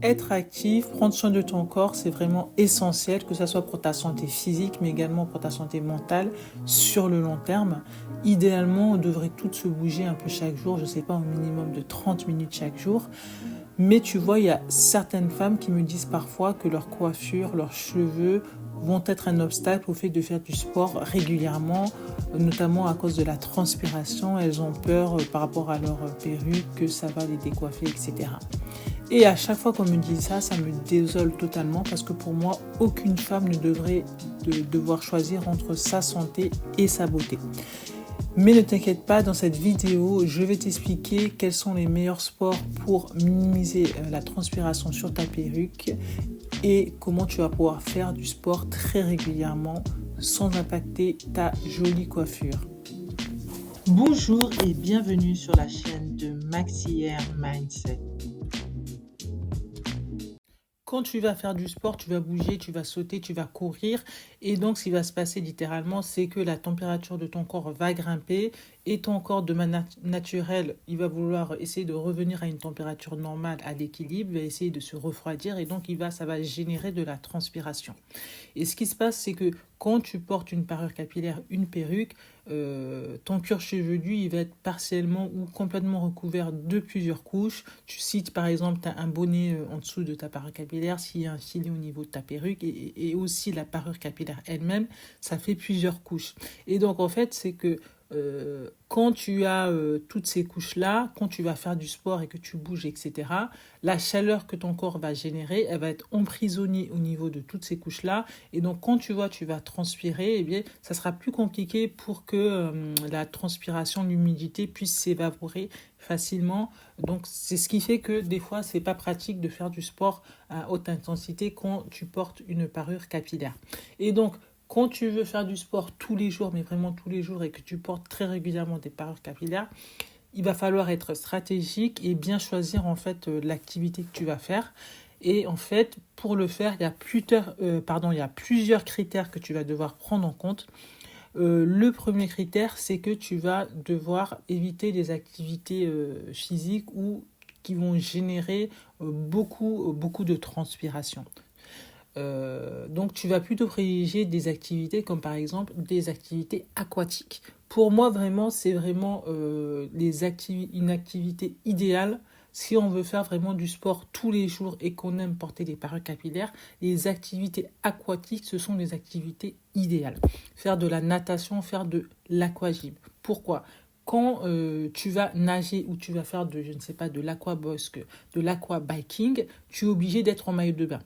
Être actif, prendre soin de ton corps, c'est vraiment essentiel, que ce soit pour ta santé physique, mais également pour ta santé mentale sur le long terme. Idéalement, on devrait toutes se bouger un peu chaque jour, je ne sais pas, au minimum de 30 minutes chaque jour. Mais tu vois, il y a certaines femmes qui me disent parfois que leur coiffure, leurs cheveux vont être un obstacle au fait de faire du sport régulièrement, notamment à cause de la transpiration. Elles ont peur par rapport à leur perruque, que ça va les décoiffer, etc. Et à chaque fois qu'on me dit ça, ça me désole totalement parce que pour moi, aucune femme ne devrait devoir choisir entre sa santé et sa beauté. Mais ne t'inquiète pas, dans cette vidéo, je vais t'expliquer quels sont les meilleurs sports pour minimiser la transpiration sur ta perruque et comment tu vas pouvoir faire du sport très régulièrement sans impacter ta jolie coiffure. Bonjour et bienvenue sur la chaîne de Maxi Hair Mindset. Quand tu vas faire du sport, tu vas bouger, tu vas sauter, tu vas courir. Et donc, ce qui va se passer littéralement, c'est que la température de ton corps va grimper et ton corps de manière naturelle, il va vouloir essayer de revenir à une température normale, à l'équilibre, il va essayer de se refroidir et donc ça va générer de la transpiration. Et ce qui se passe, c'est que quand tu portes une parure capillaire, une perruque, ton cuir chevelu, il va être partiellement ou complètement recouvert de plusieurs couches. Tu cites par exemple, tu as un bonnet en dessous de ta parure capillaire, s'il y a un filet au niveau de ta perruque et aussi la parure capillaire elle-même, ça fait plusieurs couches. Et donc en fait, c'est que quand tu as toutes ces couches-là, quand tu vas faire du sport et que tu bouges, etc., la chaleur que ton corps va générer, elle va être emprisonnée au niveau de toutes ces couches-là. Et donc, quand tu vas transpirer, eh bien, ça sera plus compliqué pour que la transpiration, l'humidité puisse s'évaporer facilement. Donc, c'est ce qui fait que des fois, c'est pas pratique de faire du sport à haute intensité quand tu portes une parure capillaire. Et donc, quand tu veux faire du sport tous les jours, mais vraiment tous les jours, et que tu portes très régulièrement des parures capillaires, il va falloir être stratégique et bien choisir en fait l'activité que tu vas faire. Et en fait, pour le faire, il y a plusieurs critères que tu vas devoir prendre en compte. Le premier critère, c'est que tu vas devoir éviter des activités physiques ou qui vont générer beaucoup de transpiration. Donc tu vas plutôt privilégier des activités comme par exemple des activités aquatiques. Pour moi vraiment c'est vraiment une activité idéale si on veut faire vraiment du sport tous les jours et qu'on aime porter des parures capillaires. Les activités aquatiques, ce sont des activités idéales. Faire de la natation, faire de l'aquagym. Pourquoi? Quand tu vas nager ou tu vas faire je ne sais pas, de l'aquabosque, de l'aquabiking, tu es obligé d'être en maillot de bain.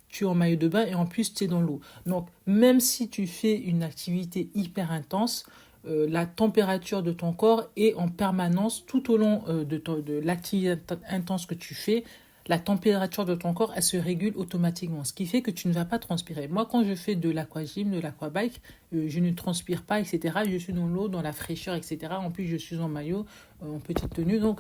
Tu es en maillot de bain et en plus tu es dans l'eau. Donc même si tu fais une activité hyper intense, la température de ton corps est en permanence tout au long de l'activité intense que tu fais. La température de ton corps, elle se régule automatiquement, ce qui fait que tu ne vas pas transpirer. Moi, quand je fais de l'aquagym, de l'aquabike, je ne transpire pas, etc. Je suis dans l'eau, dans la fraîcheur, etc. En plus, je suis en maillot, en petite tenue, donc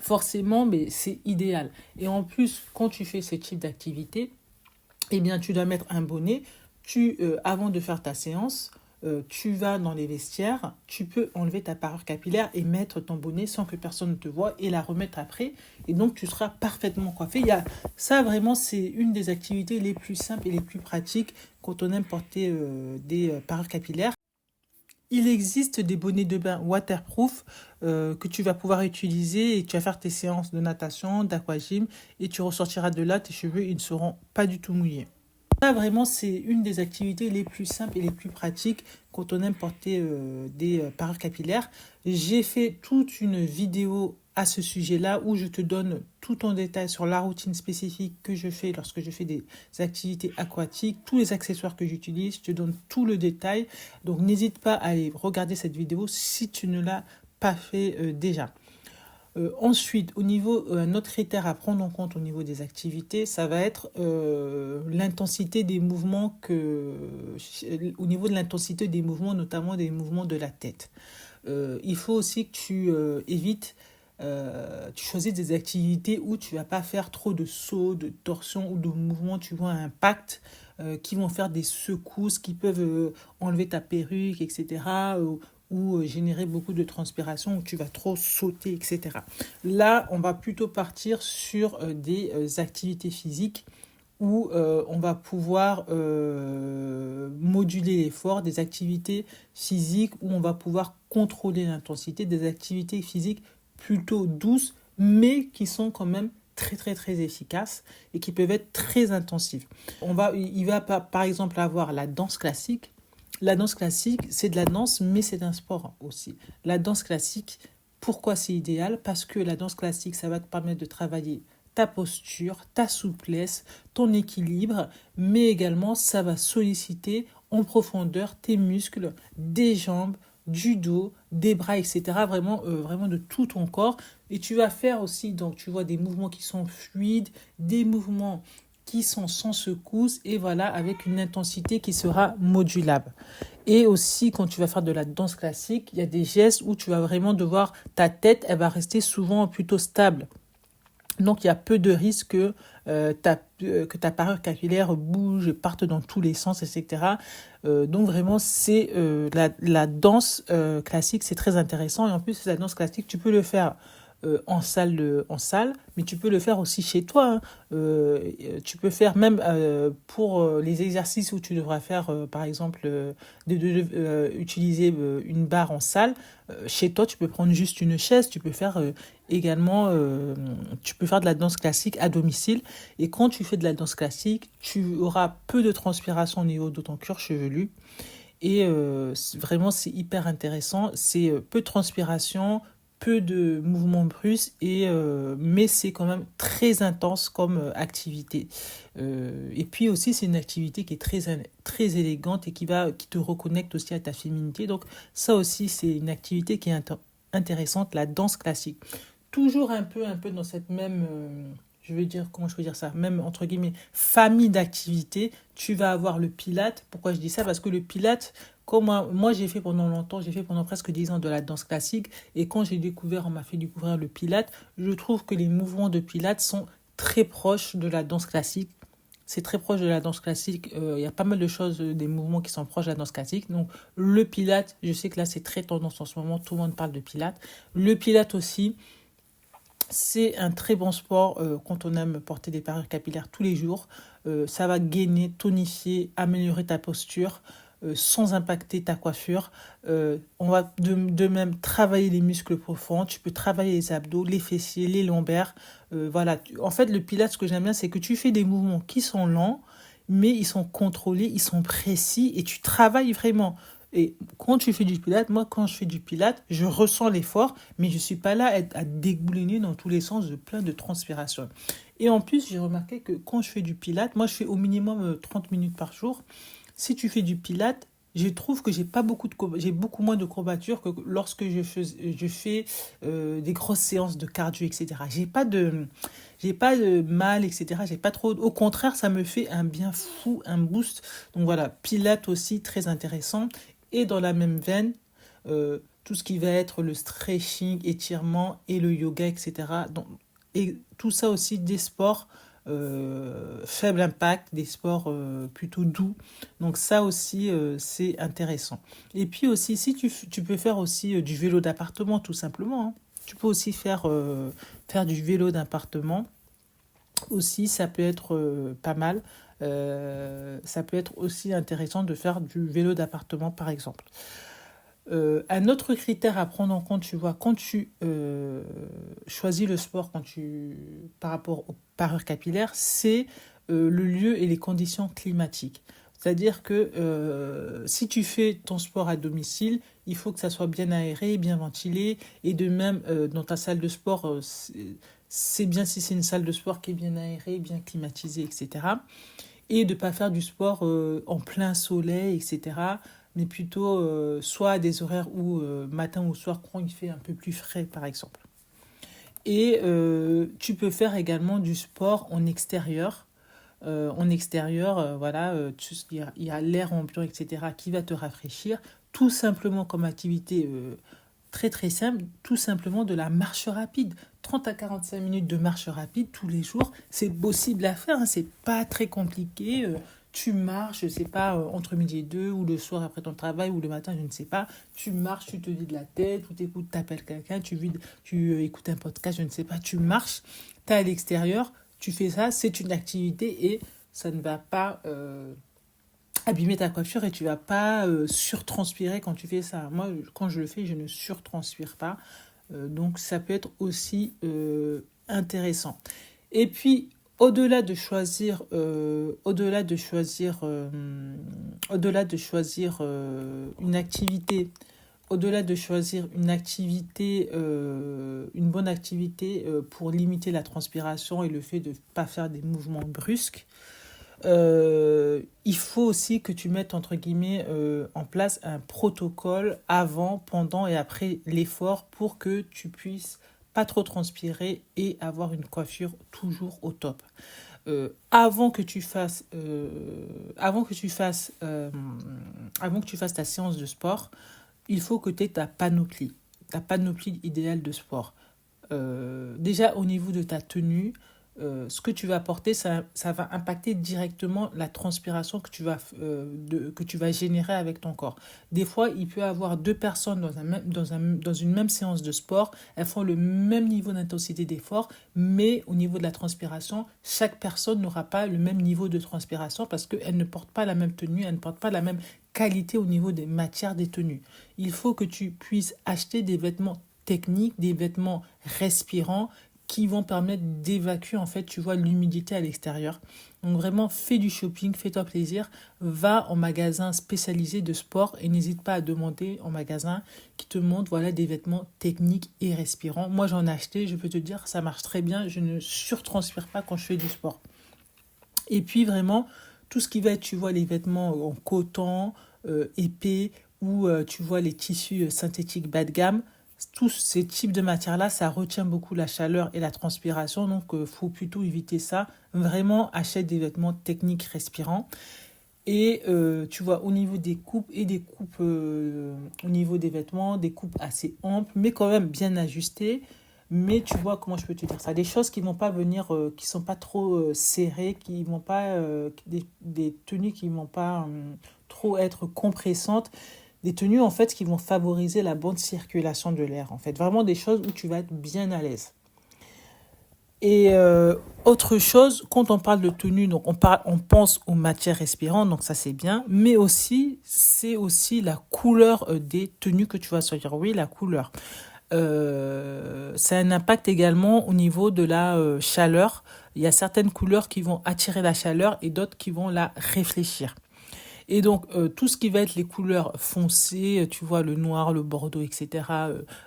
forcément, mais c'est idéal. Et en plus, quand tu fais ce type d'activité, eh bien, tu dois mettre un bonnet. Avant de faire ta séance, tu vas dans les vestiaires, tu peux enlever ta parure capillaire et mettre ton bonnet sans que personne ne te voie et la remettre après. Et donc, tu seras parfaitement coiffé. Ça, vraiment, c'est une des activités les plus simples et les plus pratiques quand on aime porter des parures capillaires. Il existe des bonnets de bain waterproof que tu vas pouvoir utiliser et tu vas faire tes séances de natation, d'aquagym et tu ressortiras de là, tes cheveux ils ne seront pas du tout mouillés. Ça vraiment c'est une des activités les plus simples et les plus pratiques quand on aime porter des parures capillaires. J'ai fait toute une vidéo à ce sujet-là où je te donne tout en détail sur la routine spécifique que je fais lorsque je fais des activités aquatiques, tous les accessoires que j'utilise, je te donne tout le détail. Donc n'hésite pas à aller regarder cette vidéo si tu ne l'as pas fait déjà. Ensuite, un autre critère à prendre en compte au niveau des activités, ça va être l'intensité des mouvements au niveau de l'intensité des mouvements, notamment des mouvements de la tête. Il faut aussi que tu évites, tu choisis des activités où tu vas pas faire trop de sauts, de torsions ou de mouvements, tu vois, à impact, qui vont faire des secousses, qui peuvent enlever ta perruque, etc. ou générer beaucoup de transpiration, où tu vas trop sauter, etc. Là, on va plutôt partir sur des activités physiques où on va pouvoir moduler l'effort, des activités physiques où on va pouvoir contrôler l'intensité, des activités physiques plutôt douces, mais qui sont quand même très très très efficaces et qui peuvent être très intensives. Il va par exemple avoir la danse classique. La danse classique, c'est de la danse, mais c'est un sport aussi. La danse classique, pourquoi c'est idéal? Parce que la danse classique, ça va te permettre de travailler ta posture, ta souplesse, ton équilibre, mais également ça va solliciter en profondeur tes muscles, des jambes, du dos, des bras, etc. Vraiment, vraiment de tout ton corps. Et tu vas faire aussi, donc tu vois, des mouvements qui sont fluides, des mouvements qui sont sans secousse et voilà, avec une intensité qui sera modulable. Et aussi, quand tu vas faire de la danse classique, il y a des gestes où tu vas vraiment devoir, ta tête, elle va rester souvent plutôt stable. Donc, il y a peu de risques que ta parure capillaire bouge, parte dans tous les sens, etc. Donc, vraiment, c'est la danse classique, c'est très intéressant. Et en plus, la danse classique, tu peux le faire en salle, mais tu peux le faire aussi chez toi. Hein. Tu peux faire même pour les exercices où tu devras faire, par exemple, utiliser une barre en salle. Chez toi, tu peux prendre juste une chaise. Tu peux faire également, tu peux faire de la danse classique à domicile. Et quand tu fais de la danse classique, tu auras peu de transpiration au niveau de ton cuir chevelu. Et vraiment, c'est hyper intéressant. C'est peu de transpiration, peu de mouvements brusques, mais c'est quand même très intense comme activité. Et puis aussi, c'est une activité qui est très élégante et qui te reconnecte aussi à ta féminité. Donc ça aussi, c'est une activité qui est intéressante, la danse classique. Toujours un peu dans cette même... je veux dire, comment je peux dire ça, même entre guillemets, famille d'activités, tu vas avoir le pilate. Pourquoi je dis ça? Parce que le pilate, comme moi j'ai fait pendant longtemps, j'ai fait pendant presque 10 ans de la danse classique, et quand on m'a fait découvrir le pilate, je trouve que les mouvements de pilate sont très proches de la danse classique. C'est très proche de la danse classique. Il y a pas mal de choses, des mouvements qui sont proches de la danse classique. Donc le pilate, je sais que là c'est très tendance en ce moment, tout le monde parle de pilate. Le pilate aussi, c'est un très bon sport quand on aime porter des parures capillaires tous les jours. Ça va gainer, tonifier, améliorer ta posture sans impacter ta coiffure. On va de même travailler les muscles profonds. Tu peux travailler les abdos, les fessiers, les lombaires. Voilà. En fait, le pilates, ce que j'aime bien, c'est que tu fais des mouvements qui sont lents, mais ils sont contrôlés, ils sont précis et tu travailles vraiment. Et quand tu fais du pilates, moi, quand je fais du pilates, je ressens l'effort, mais je ne suis pas là à dégouliner dans tous les sens de plein de transpiration. Et en plus, j'ai remarqué que quand je fais du pilates, moi, je fais au minimum 30 minutes par jour. Si tu fais du pilates, je trouve que j'ai beaucoup moins de courbatures que lorsque je fais des grosses séances de cardio, etc. J'ai pas de mal, etc. J'ai pas trop. Au contraire, ça me fait un bien fou, un boost. Donc voilà, pilates aussi très intéressant. Et dans la même veine, tout ce qui va être le stretching, étirement et le yoga, etc. Donc, et tout ça aussi des sports faible impact, des sports plutôt doux. Donc ça aussi, c'est intéressant. Et puis aussi, si tu peux faire aussi du vélo d'appartement, tout simplement. Hein. Tu peux aussi faire du vélo d'appartement. Aussi, ça peut être pas mal. Ça peut être aussi intéressant de faire du vélo d'appartement, par exemple. Un autre critère à prendre en compte, tu vois, quand tu choisis le sport par rapport aux parures capillaires, c'est le lieu et les conditions climatiques. C'est-à-dire que si tu fais ton sport à domicile, il faut que ça soit bien aéré, bien ventilé, et de même dans ta salle de sport, c'est bien si c'est une salle de sport qui est bien aérée, bien climatisée, etc. Et de ne pas faire du sport en plein soleil, etc. Mais plutôt soit à des horaires où matin ou soir quand il fait un peu plus frais, par exemple. Et tu peux faire également du sport en extérieur. Voilà, il y a l'air ambiant, etc., qui va te rafraîchir, tout simplement comme activité très très simple, tout simplement de la marche rapide. 30 à 45 minutes de marche rapide tous les jours, c'est possible à faire, hein, c'est pas très compliqué. Tu marches, je sais pas, entre midi et deux, ou le soir après ton travail, ou le matin, je ne sais pas. Tu marches, tu te vides la tête, ou t'écoutes, t'appelles quelqu'un, tu écoutes un podcast, je ne sais pas. Tu marches, tu es à l'extérieur, tu fais ça, c'est une activité et ça ne va pas abîmer ta coiffure et tu vas pas surtranspirer quand tu fais ça. Moi, quand je le fais, je ne surtranspire pas. Donc, ça peut être aussi intéressant. Et puis, au-delà de choisir, une activité, une bonne activité pour limiter la transpiration et le fait de ne pas faire des mouvements brusques, il faut aussi que tu mettes entre guillemets en place un protocole avant, pendant et après l'effort pour que tu puisses pas trop transpirer et avoir une coiffure toujours au top. Avant que tu fasses, avant que tu fasses ta séance de sport, il faut que tu aies ta panoplie idéale de sport. Déjà au niveau de ta tenue, ce que tu vas porter, ça va impacter directement la transpiration que tu vas générer avec ton corps. Des fois, il peut y avoir deux personnes dans une même séance de sport, elles font le même niveau d'intensité d'effort, mais au niveau de la transpiration, chaque personne n'aura pas le même niveau de transpiration parce qu'elle ne porte pas la même tenue, elle ne porte pas la même qualité au niveau des matières des tenues. Il faut que tu puisses acheter des vêtements techniques, des vêtements respirants qui vont permettre d'évacuer en fait, tu vois, l'humidité à l'extérieur. Donc vraiment, fais du shopping, fais-toi plaisir, va en magasin spécialisé de sport et n'hésite pas à demander en magasin qui te montre voilà, des vêtements techniques et respirants. Moi, j'en ai acheté, je peux te dire, ça marche très bien, je ne surtranspire pas quand je fais du sport. Et puis vraiment, tout ce qui va être, tu vois, les vêtements en coton, épais, ou tu vois les tissus synthétiques bas de gamme, tous ces types de matières-là, ça retient beaucoup la chaleur et la transpiration, donc il faut plutôt éviter ça. Vraiment, achète des vêtements techniques respirants. Et tu vois, au niveau des coupes au niveau des vêtements, des coupes assez amples, mais quand même bien ajustées. Mais tu vois, comment je peux te dire ça? Des choses qui vont pas venir, qui sont pas trop serrées, qui vont pas, des tenues qui vont pas trop être compressantes. Des tenues, en fait, qui vont favoriser la bonne circulation de l'air. En fait, vraiment des choses où tu vas être bien à l'aise. Et autre chose, quand on parle de tenue, donc on pense aux matières respirantes, donc ça c'est bien, mais aussi, c'est aussi la couleur des tenues que tu vas choisir. Oui, la couleur. Ça a un impact également au niveau de la chaleur. Il y a certaines couleurs qui vont attirer la chaleur et d'autres qui vont la réfléchir. Et donc, tout ce qui va être les couleurs foncées, tu vois, le noir, le bordeaux, etc.,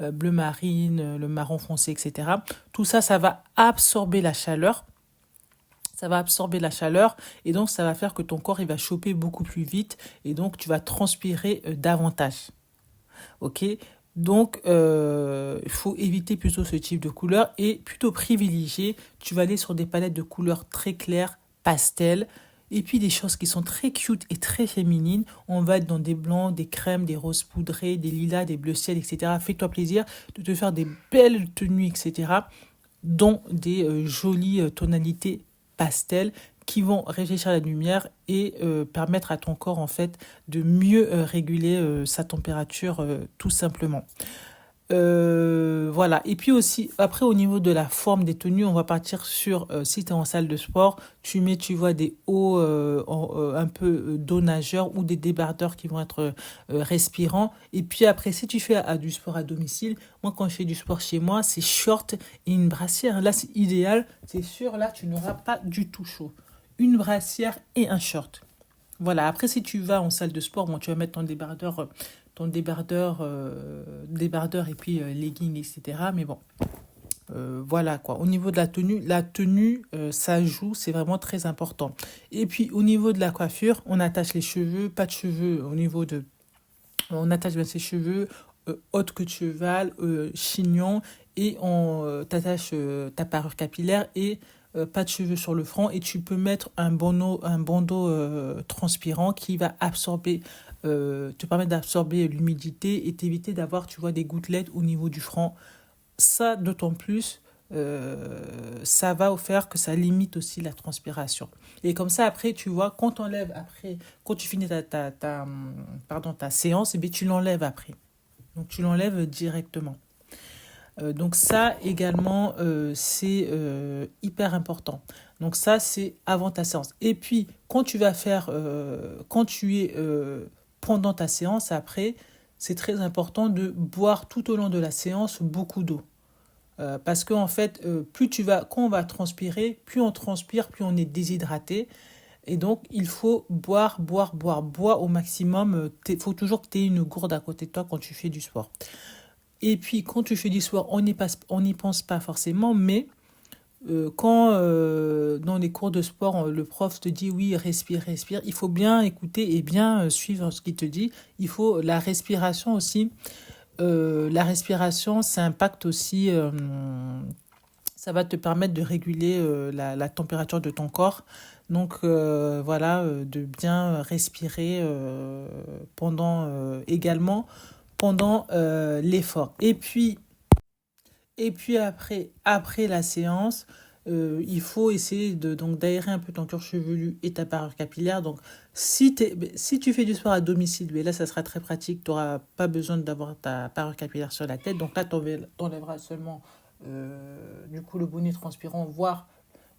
bleu marine, le marron foncé, etc., tout ça, ça va absorber la chaleur. Ça va absorber la chaleur et donc ça va faire que ton corps, il va chauffer beaucoup plus vite et donc tu vas transpirer davantage. Ok? Donc, il faut éviter plutôt ce type de couleur et plutôt privilégier. Tu vas aller sur des palettes de couleurs très claires, pastel, et puis des choses qui sont très cute et très féminines. On va être dans des blancs, des crèmes, des roses poudrés, des lilas, des bleus ciel, etc. Fais-toi plaisir de te faire des belles tenues, etc. Dont des jolies tonalités pastel qui vont réfléchir la lumière et permettre à ton corps en fait de mieux réguler sa température tout simplement. Voilà. Et puis aussi, après, au niveau de la forme des tenues, on va partir sur, si tu es en salle de sport, tu mets, tu vois, des hauts un peu dos nageur ou des débardeurs qui vont être respirants. Et puis après, si tu fais du sport à domicile, moi, quand je fais du sport chez moi, c'est short et une brassière. Là, c'est idéal. C'est sûr, là, tu n'auras pas du tout chaud. Une brassière et un short. Voilà, après si tu vas en salle de sport, bon, tu vas mettre ton débardeur et puis leggings, etc. Mais bon, voilà quoi. Au niveau de la tenue, ça joue, c'est vraiment très important. Et puis au niveau de la coiffure, on attache les cheveux, pas de cheveux on attache bien ses cheveux, haute queue de cheval, chignon, et on t'attache ta parure capillaire et pas de cheveux sur le front. Et tu peux mettre un bandeau transpirant qui va te permettre d'absorber l'humidité et t'éviter d'avoir, tu vois, des gouttelettes au niveau du front. Ça, d'autant plus, ça va faire que ça limite aussi la transpiration. Et comme ça, après, tu vois, quand tu finis ta séance, eh bien, tu l'enlèves après. Donc, tu l'enlèves directement. Donc ça également, c'est hyper important. Donc ça, c'est avant ta séance. Et puis, quand tu es pendant ta séance, après, c'est très important de boire tout au long de la séance beaucoup d'eau. Parce qu'en fait, quand on va transpirer, plus on transpire, plus on est déshydraté. Et donc, il faut boire au maximum. Il faut toujours que tu aies une gourde à côté de toi quand tu fais du sport. Et puis, quand tu fais du sport, on n'y pense pas forcément, mais quand dans les cours de sport, le prof te dit oui, respire, respire, il faut bien écouter et bien suivre ce qu'il te dit. Il faut la respiration aussi. La respiration, ça impacte aussi, ça va te permettre de réguler la température de ton corps. Donc voilà, de bien respirer également pendant l'effort. Et puis après la séance, il faut essayer donc d'aérer un peu ton cuir chevelu et ta parure capillaire. Donc, si tu fais du sport à domicile, mais là, ça sera très pratique. Tu n'auras pas besoin d'avoir ta parure capillaire sur la tête. Donc là, tu enlèveras seulement du coup le bonnet transpirant, voire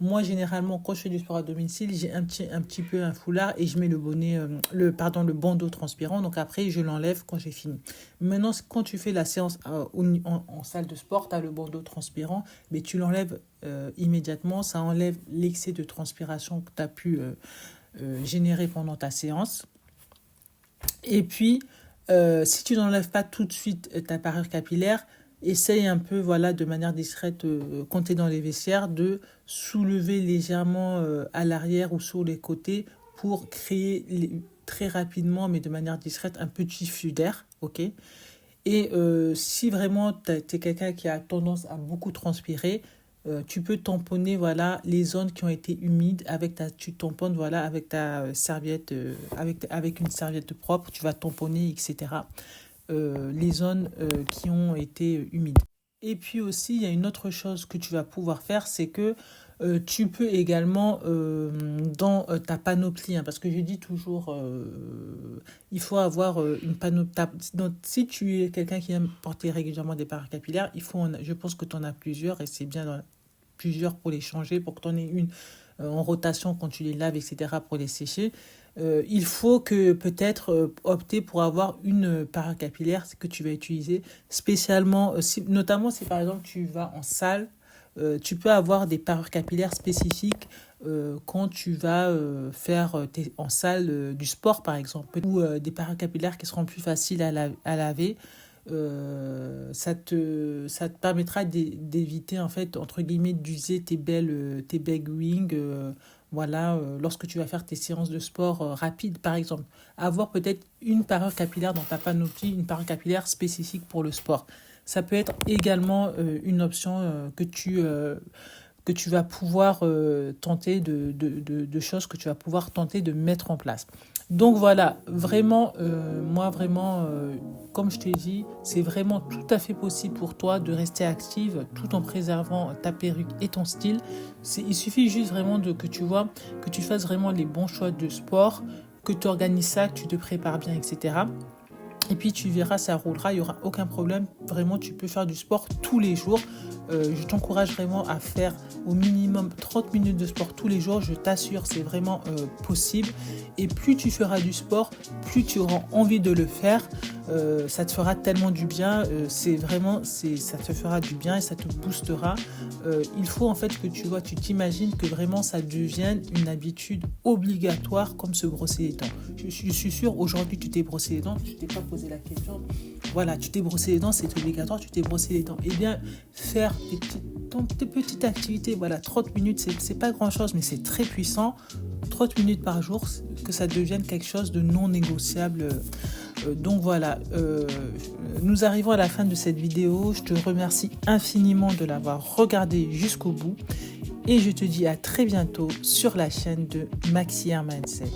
moi, généralement, quand je fais du sport à domicile, j'ai un petit peu un foulard et je mets le bonnet, le bandeau transpirant. Donc après, je l'enlève quand j'ai fini. Maintenant, quand tu fais la séance en salle de sport, tu as le bandeau transpirant, mais tu l'enlèves immédiatement. Ça enlève l'excès de transpiration que tu as pu générer pendant ta séance. Et puis, si tu n'enlèves pas tout de suite ta parure capillaire, essaye un peu, voilà, de manière discrète, quand tu es dans les vestiaires, de soulever légèrement à l'arrière ou sur les côtés pour créer très rapidement, mais de manière discrète, un petit flux d'air, ok? Et si vraiment tu es quelqu'un qui a tendance à beaucoup transpirer, tu peux tamponner, voilà, les zones qui ont été humides tu tamponnes, voilà, avec ta serviette, avec une serviette propre, tu vas tamponner, etc. Les zones qui ont été humides. Et puis aussi, il y a une autre chose que tu vas pouvoir faire, c'est que tu peux également, dans ta panoplie, hein, parce que je dis toujours, il faut avoir une panoplie. Donc, si tu es quelqu'un qui aime porter régulièrement des parures capillaires, je pense que tu en as plusieurs et c'est bien plusieurs pour les changer, pour que tu en aies une en rotation quand tu les laves, etc., pour les sécher. Il faut que peut-être opter pour avoir une parure capillaire que tu vas utiliser spécialement, notamment si par exemple tu vas en salle, tu peux avoir des parures capillaires spécifiques quand tu vas en salle du sport par exemple, ou des parures capillaires qui seront plus faciles à laver. Ça te permettra d'éviter en fait entre guillemets d'user tes bag wings, voilà, lorsque tu vas faire tes séances de sport rapides par exemple. Avoir peut-être une parure capillaire dans ta panoplie, une parure capillaire spécifique pour le sport. Ça peut être également une option que tu vas pouvoir tenter de choses que tu vas pouvoir tenter de mettre en place. Donc voilà, vraiment, moi vraiment, comme je t'ai dit, c'est vraiment tout à fait possible pour toi de rester active tout en préservant ta perruque et ton style. Il suffit juste vraiment que tu vois, que tu fasses vraiment les bons choix de sport, que tu organises ça, que tu te prépares bien, etc. Et puis tu verras, ça roulera, il n'y aura aucun problème. Vraiment, tu peux faire du sport tous les jours. Je t'encourage vraiment à faire au minimum 30 minutes de sport tous les jours. Je t'assure, c'est vraiment possible. Et plus tu feras du sport, plus tu auras envie de le faire. Ça te fera tellement du bien. Ça te fera du bien et ça te boostera. Il faut en fait que tu t'imagines que vraiment ça devienne une habitude obligatoire comme se brosser les dents. Je suis sûre, aujourd'hui tu t'es brossé les dents, tu t'es pas posé la question. Voilà, tu t'es brossé les dents, c'est obligatoire, tu t'es brossé les dents. Eh bien, faire tes petites activités, voilà, 30 minutes, c'est pas grand chose, mais c'est très puissant. 30 minutes par jour, que ça devienne quelque chose de non négociable. Donc voilà, nous arrivons à la fin de cette vidéo. Je te remercie infiniment de l'avoir regardé jusqu'au bout. Et je te dis à très bientôt sur la chaine de Maxi Air Mindset.